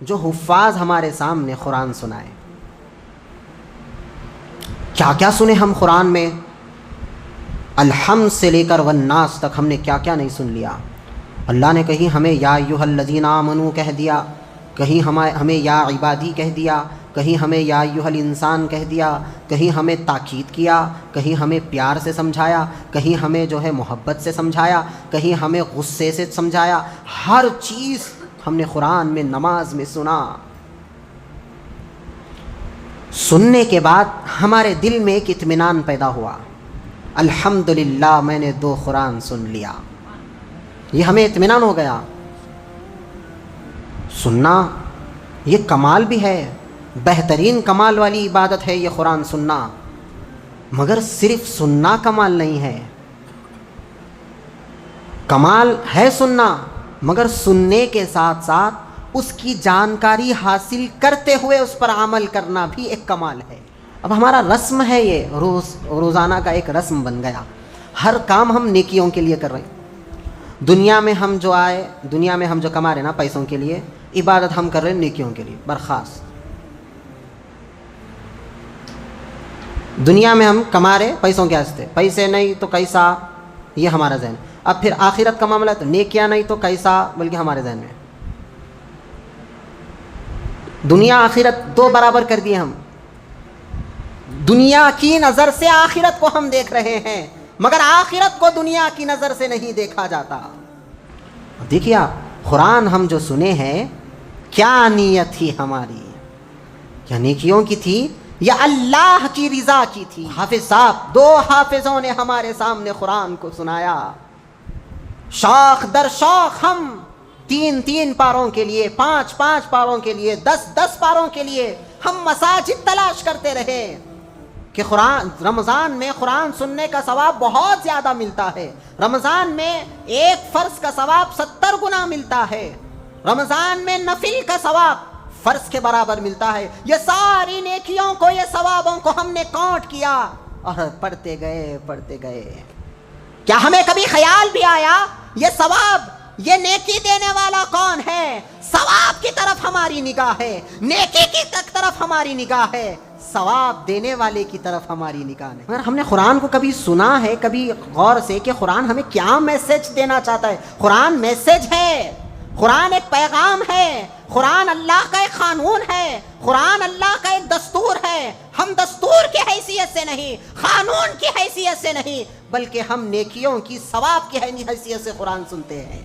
جو حفاظ ہمارے سامنے قرآن سنائے. کیا کیا سنے ہم قرآن میں، الحمد سے لے کر والناس تک ہم نے کیا کیا نہیں سن لیا. اللہ نے کہیں ہمیں یا ایھا الذین آمنوا کہہ دیا، کہیں ہمیں یا عبادی کہہ دیا، کہیں ہمیں یا ایھا الانسان کہہ دیا، کہیں ہمیں تاکید کیا، کہیں ہمیں پیار سے سمجھایا، کہیں ہمیں جو ہے محبت سے سمجھایا، کہیں ہمیں غصے سے سمجھایا. ہر چیز ہم نے قرآن میں نماز میں سنا. سننے کے بعد ہمارے دل میں ایک اطمینان پیدا ہوا، الحمدللہ میں نے 2 قرآن سن لیا. یہ ہمیں اطمینان ہو گیا. سننا یہ کمال بھی ہے، بہترین کمال والی عبادت ہے یہ قرآن سننا. مگر صرف سننا کمال نہیں ہے. کمال ہے سننا، مگر سننے کے ساتھ ساتھ اس کی جانکاری حاصل کرتے ہوئے اس پر عمل کرنا بھی ایک کمال ہے. اب ہمارا رسم ہے، یہ روزانہ کا ایک رسم بن گیا. ہر کام ہم نیکیوں کے لیے کر رہے ہیں. دنیا میں ہم جو آئے، دنیا میں ہم جو کما رہے نا پیسوں کے لیے، عبادت ہم کر رہے ہیں نیکیوں کے لیے. برخاست. دنیا میں ہم کما رہے پیسوں کے واسطے، پیسے نہیں تو کیسا، یہ ہمارا ذہن. اب پھر آخرت کا معاملہ تو نیکیاں نہیں تو کیسا، بلکہ ہمارے ذہن میں دنیا آخرت 2 برابر کر دیے ہم. دنیا کی نظر سے آخرت کو ہم دیکھ رہے ہیں، مگر آخرت کو دنیا کی نظر سے نہیں دیکھا جاتا. دیکھیے آپ، قرآن ہم جو سنے ہیں، کیا نیت تھی ہماری؟ کیا نیکیوں کی تھی یا اللہ کی رضا کی تھی؟ حافظ صاحب، 2 حافظوں نے ہمارے سامنے قرآن کو سنایا. شاخ در شاخ ہم 3 پاروں کے لیے، 5 پاروں کے لیے، 10 پاروں کے لیے ہم مساجد تلاش کرتے رہے کہ رمضان میں قرآن سننے کا ثواب بہت زیادہ ملتا ہے. رمضان میں 1 فرض کا ثواب 70 گنا ملتا ہے. رمضان میں نفل کا ثواب فرض کے برابر ملتا ہے. یہ ساری نیکیوں کو، یہ ثوابوں کو ہم نے کاؤنٹ کیا اور پڑھتے گئے. کیا ہمیں کبھی خیال بھی آیا یہ ثواب، یہ نیکی دینے والا کون ہے؟ ثواب کی طرف ہماری نگاہ ہے، نیکی کی طرف ہماری نگاہ ہے، ثواب دینے والے کی طرف ہماری نگاہ ہے. مگر ہم نے قرآن کو کبھی سنا ہے کبھی غور سے کہ قرآن ہمیں کیا میسج دینا چاہتا ہے؟ قرآن میسج ہے، قرآن ایک پیغام ہے، قرآن اللہ کا ایک قانون ہے، قرآن اللہ کا ایک دستور ہے. ہم دستور کی حیثیت سے نہیں، قانون کی حیثیت سے نہیں، بلکہ ہم نیکیوں کی، ثواب کی حیثیت سے قرآن سنتے ہیں.